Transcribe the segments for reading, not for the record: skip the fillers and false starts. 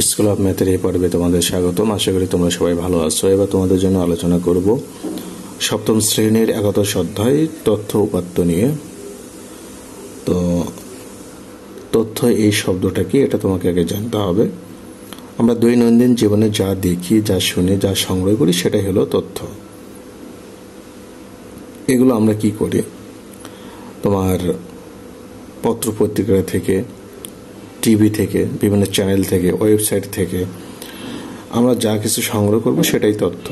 School of ম্যাথের এই পর্বে তোমাদের স্বাগতম। আশা করি তোমরা সবাই ভালো আছো। এবার তোমাদের জন্য আলোচনা করব সপ্তম শ্রেণীর একাদশ অধ্যায় তথ্য উপাত্ত নিয়ে। তো তথ্য এই শব্দটা কি, এটা তোমাকে আগে জানতে হবে। আমরা দৈনন্দিন জীবনে যা দেখি, যা শুনি, যা সংগ্রহ করি, সেটাই হলো তথ্য। এগুলো আমরা কি করি, তোমার পত্র পত্রিকা থেকে, টিভি থেকে, বিভিন্ন চ্যানেল থেকে, ওয়েবসাইট থেকে আমরা যা কিছু সংগ্রহ করব সেটাই তথ্য।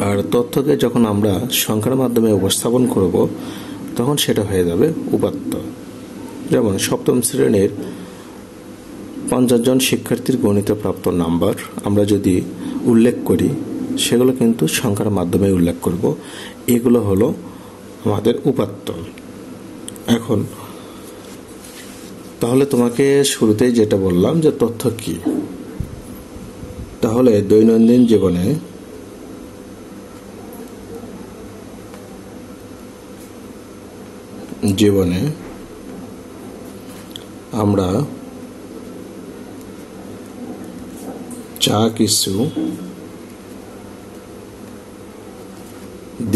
আর তথ্যকে যখন আমরা সংখ্যার মাধ্যমে উপস্থাপন করব তখন সেটা হয়ে যাবে উপাত্ত। যেমন সপ্তম শ্রেণীর 50 জন শিক্ষার্থীর গণিতে প্রাপ্ত নাম্বার আমরা যদি উল্লেখ করি, সেগুলো কিন্তু সংখ্যার মাধ্যমে উল্লেখ করব। এগুলো হলো আমাদের উপাত্ত। এখন তাহলে তোমাকে শুরুতেই যেটা বললাম যে তথ্য কি, তাহলে দৈনন্দিন জীবনে আমরা যা কিছু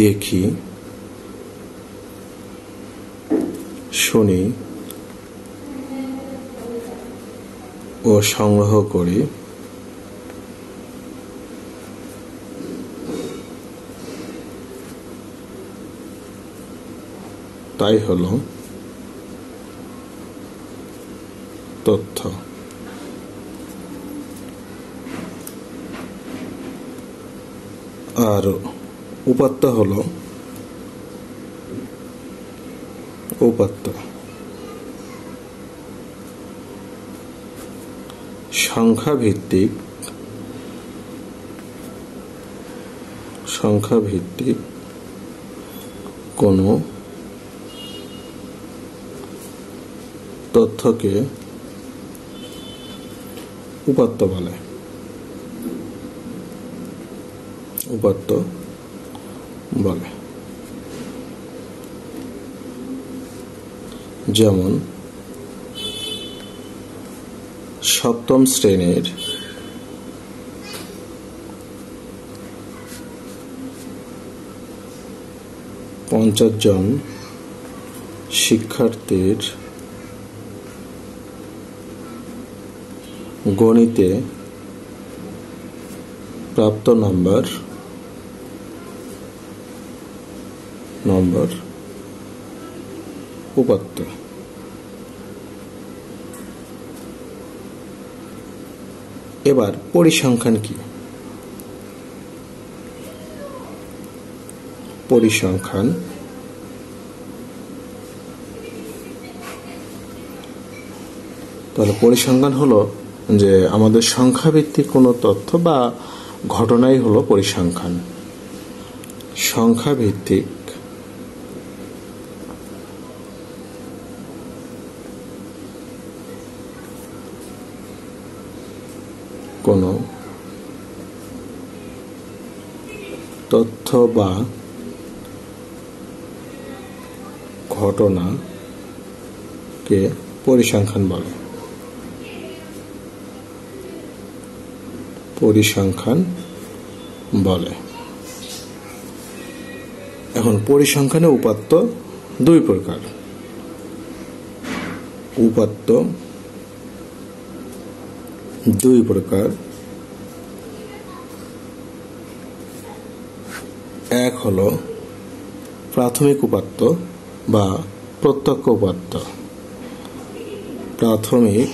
দেখি, শুনি ও সংগ্রহ করি তাই হলো তথ্য। আর উপাত্ত হলো সংখ্যা ভিত্তিক কোনো তথ্যকে উপাত্ত বলে। যেমন সপ্তম শ্রেণীর 50 জন শিক্ষার্থীর গণিতে প্রাপ্ত নাম্বার উপাত্ত। এবার পরিসংখ্যান কি? পরিসংখ্যান তাহলে পরিসংখ্যান হলো যে আমাদের সংখ্যাভিত্তিক কোনো তথ্য বা ঘটনাই হলো পরিসংখ্যান। সংখ্যাভিত্তিক কোনো তথ্য বা ঘটনাকে পরিসংখ্যান বলে। এখন পরিসংখ্যানে উপাত্ত দুই প্রকার। এক হলো প্রাথমিক উপাত্ত বা প্রত্যক্ষ উপাত্ত। প্রাথমিক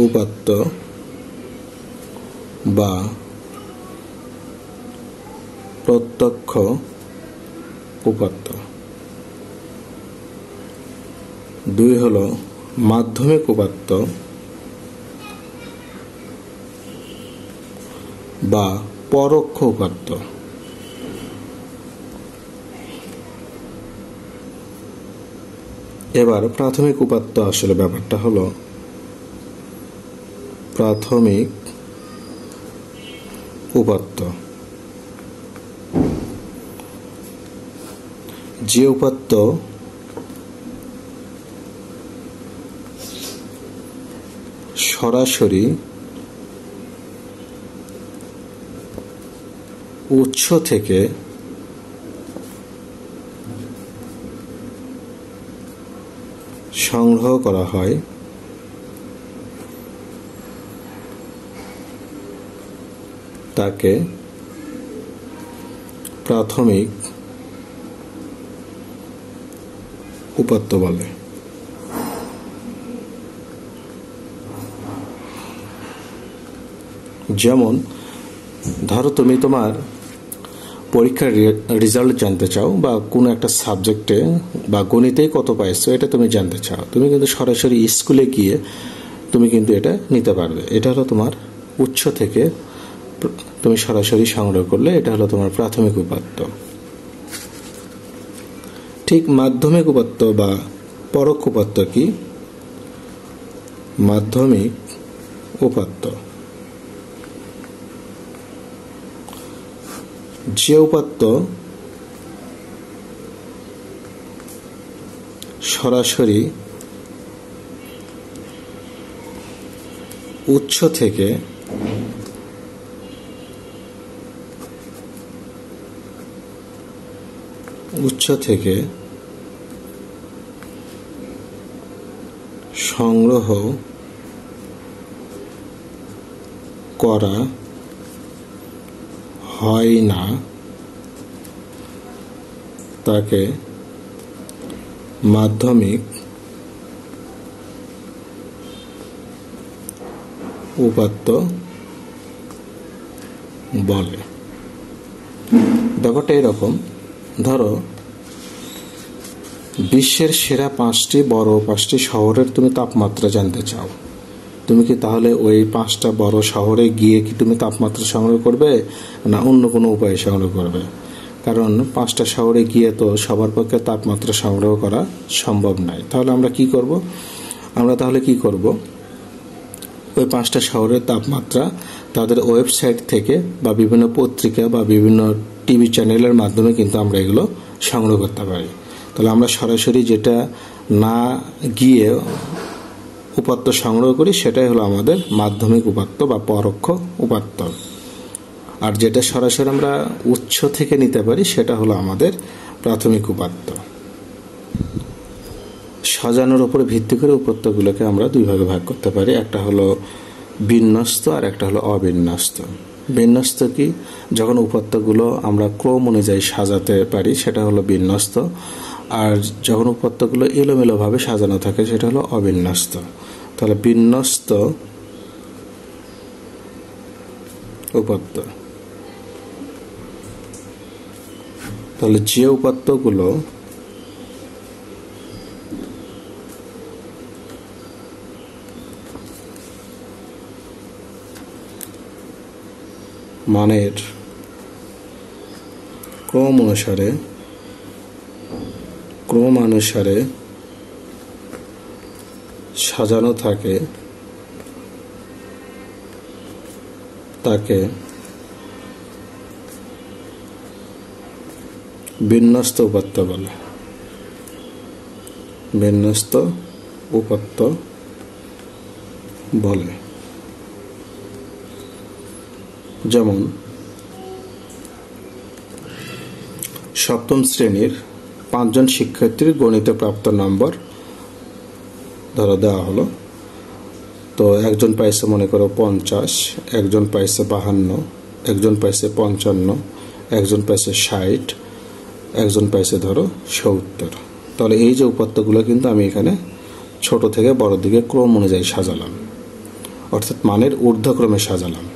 উপাত্ত বা প্রত্যক্ষ উপাত্ত। দুই হলো মাধ্যমিক উপাত্ত বা পরোক্ষ উপাত্ত। এবার প্রাথমিক উপাত্ত আসলে ব্যাপারটা হলো প্রাথমিক উপাত্ত যে উপাত্ত সরাসরি উৎস থেকে সংগ্রহ করা হয় তাকে প্রাথমিক উপাত্ত বলে। যেমন ধরো তুমি তোমার পরীক্ষার রেজাল্ট জানতে চাও বা কোনো একটা সাবজেক্টে বা গণিতে কত পাইছো এটা তুমি জানতে চাও, তুমি কিন্তু সরাসরি স্কুলে গিয়ে তুমি কিন্তু এটা নিতে পারবে। এটা হলো তোমার উৎস থেকে তুমি সরাসরি সংগ্রহ করলে এটা হলো তোমার প্রাথমিক উপাত্ত। ঠিক মাধ্যমিক উপাত্ত বা পরোক্ষ উপাত্ত কি? মাধ্যমিক উপাত্ত যে উপাত্ত সরাসরি উৎস থেকে সংগ্রহ করা হয় না তাকে মাধ্যমিক উপাত্ত বলে। ব্যাপারটা এরকম, ধরো বিশ্বের সেরা 5টি বড় 5টি শহরের তুমি তাপমাত্রা জানতে চাও, তুমি কি তাহলে ওই 5টা বড় শহরে গিয়ে কি তুমি তাপমাত্রা সংগ্রহ করবে না অন্য কোনো উপায়ে সংগ্রহ করবে? কারণ 5টা শহরে গিয়ে তো সবার পক্ষে তাপমাত্রা সংগ্রহ করা সম্ভব নয়। তাহলে আমরা কি করব? ওই 5টা শহরের তাপমাত্রা তাদের ওয়েবসাইট থেকে বা বিভিন্ন পত্রিকা বা বিভিন্ন টিভি চ্যানেলের মাধ্যমে কিন্তু আমরা এগুলো সংগ্রহ করতে পারি। তাহলে আমরা সরাসরি যেটা না গিয়ে উপাত্ত সংগ্রহ করি সেটাই হলো আমাদের মাধ্যমিক উপাত্ত বা পরোক্ষ উপাত্ত। আর যেটা সরাসরি আমরা উৎস থেকে নিতে পারি সেটা হলো আমাদের প্রাথমিক উপাত্ত। সাজানোর উপরে ভিত্তি করে উপাত্তগুলোকে আমরা দুই ভাগে ভাগ করতে পারি, একটা হলো বিন্যস্ত আর একটা হলো অবিন্যস্ত। বিন্যস্ত কি? যখন উপাত্তগুলো আমরা ক্রম অনুযায়ী সাজাতে পারি সেটা হলো বিন্যস্ত, আর যখন উপাত্তগুলো এলোমেলোভাবে সাজানো থাকে সেটা হলো অবিন্যস্ত। তাহলে বিন্যস্ত উপাত্ত, তাহলে যে উপাত্তগুলো মানের ক্রমানুসারে সাজানো থাকে তাকে বিন্যস্ত উপাত্ত বলে। বিন্যস্ত উপাত্ত বলে। যেমন সপ্তম শ্রেণীর 5 জন শিক্ষার্থীর গণিতে প্রাপ্ত নম্বর ধরো দেওয়া হলো, তো একজন পাইছে মনে করো 50, একজন পাইছে 52, একজন পাইছে 55, একজন পাইছে 60, একজন পাইছে ধরো 70। তাহলে এই যে উপাত্তগুলো কিন্তু আমি এখানে ছোট থেকে বড় দিকে ক্রম অনুযায়ী সাজালাম, অর্থাৎ মানের ঊর্ধ্বক্রমে সাজালাম।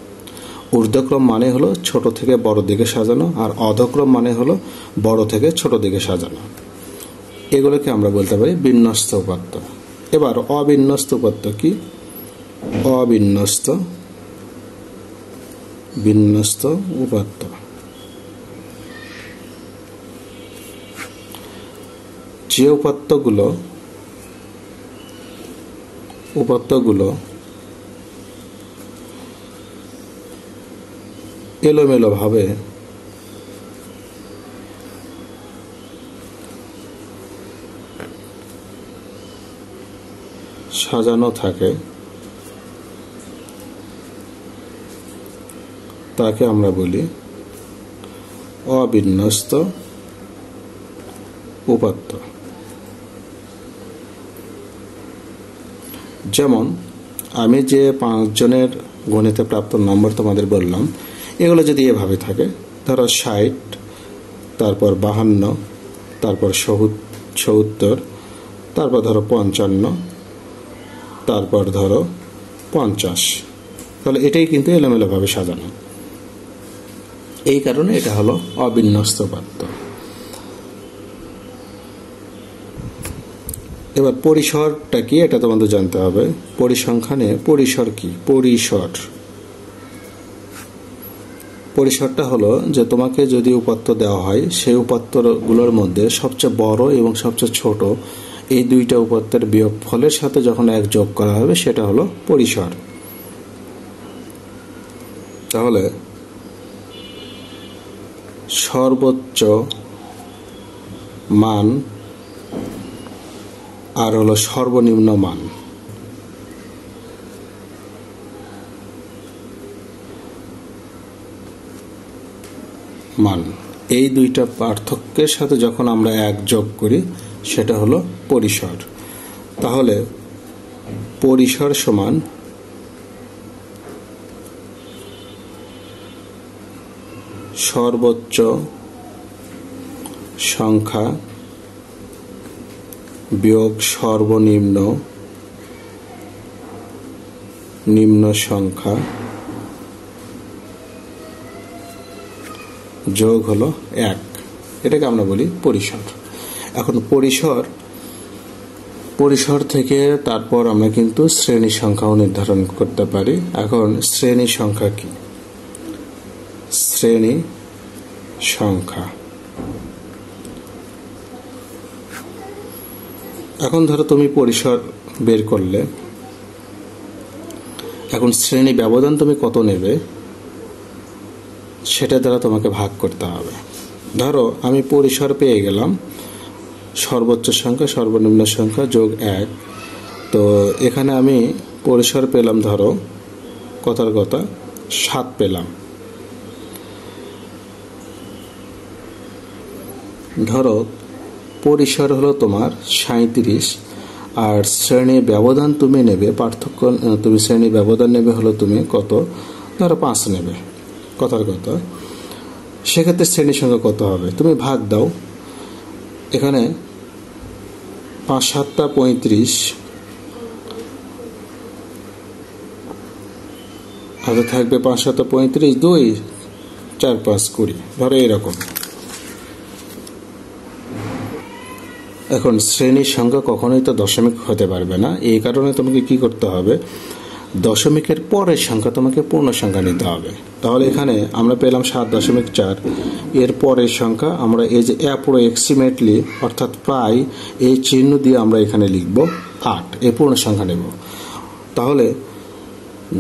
ঊর্ধ্বক্রম মানে হলো ছোট থেকে বড় দিকে সাজানো, আর অধক্রম মানে হলো বড় থেকে ছোট দিকে সাজানো। এগুলোকে আমরা বলতে পারি বিন্যস্ত উপাত্ত। এবার অবিন্যস্ত উপাত্ত কি? বিন্যস্ত উপাত্ত যে উপাত্তগুলো এলোমেলোভাবে সাজানো থাকে তাকে আমরা বলি অবিন্যস্ত উপাত্ত। যেমন আমি যে 5 জনের গণিতে প্রাপ্ত নম্বর তোমাদের বললাম, এগুলো যদি এভাবে থাকে, ধরো 60, তারপর 52, তারপর 70, তারপর ধরো 55, তারপর ধরো 50, তাহলে এটাই কিন্তু এলোমেলোভাবে সাজানো। এই কারণে এটা হলো অবিন্যস্ত উপাত্ত। এবার পরিসরটা কি এটা তোমাদের জানতে হবে। পরিসংখ্যানে পরিসর কি? পরিসরটা হলো যে তোমাকে যদি উপাত্ত দেওয়া হয়, সেই উপাত্তগুলোর মধ্যে সবচেয়ে বড় এবং সবচেয়ে ছোট এই দুইটা উপাত্তের বিয়োগফলের সাথে যখন 1 যোগ করা হবে সেটা হলো পরিসর। তাহলে সর্বোচ্চ মান আর হলো সর্বনিম্ন মান, এই দুইটা পার্থক্যের সাথে যখন আমরা 1 যোগ করি সেটা হলো পরিসর। তাহলে পরিসর সমান সর্বোচ্চ সংখ্যা বিয়োগ সর্বনিম্ন সংখ্যা যোগ হলো 1। এটাকে আমরা বলি পরিসর। এখন পরিসর থেকে তারপর আমরা কিন্তু শ্রেণী সংখ্যাও নির্ধারণ করতে পারি। এখন শ্রেণী সংখ্যা কি? শ্রেণী সংখ্যা, এখন ধরো তুমি পরিসর বের করলে, এখন শ্রেণী ব্যবধান তুমি কত নেবে সেটা দ্বারা তোমাকে ভাগ করতে হবে। ধরো আমি পরিসর পেয়ে গেলাম সর্বোচ্চ সংখ্যা সর্বনিম্ন সংখ্যা যোগ 1, তো এখানে আমি পরিসর পেলাম ধরো কথার কথা 7 পেলাম। ধরো পরিসর হলো তোমার 37 আর শ্রেণী ব্যবধান তুমি নেবে, পার্থক্য তুমি শ্রেণী ব্যবধান নেবে হলো তুমি কত, ধরো 5 নেবে কথার কথা। সেক্ষেত্রে শ্রেণী সংখ্যা কত হবে? তুমি ভাগ দাও, এখানে 5 7 35 হাতে থাকবে 5 7 35, 2 4 5 20, ধরো এরকম। এখন শ্রেণীর সংখ্যা কখনোই তো দশমিক হতে পারবে না, এই কারণে তোমাকে কি করতে হবে, দশমিকের পরের সংখ্যা তোমাকে পূর্ণ সংখ্যা নিতে হবে। তাহলে এখানে আমরা পেলাম 7.4, এর পরের সংখ্যা আমরা এই যে অ্যাপ্রক্সিমেটলি অর্থাৎ প্রায় এই চিহ্ন দিয়ে আমরা এখানে লিখব 8, এই পূর্ণ সংখ্যা নেব। তাহলে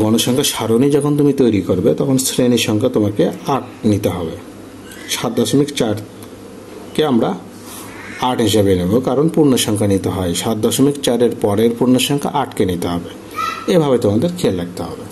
গণসংখ্যা সারণী যখন তুমি তৈরি করবে তখন শ্রেণীর সংখ্যা তোমাকে 8 নিতে হবে। 7.4কে আমরা 8 হিসাবে নেব, কারণ পূর্ণ সংখ্যা নিতে হয়। 7.4 এর পরের পূর্ণ সংখ্যা 8কে নিতে হবে। এভাবে তোমাদের খেয়াল রাখতে হবে।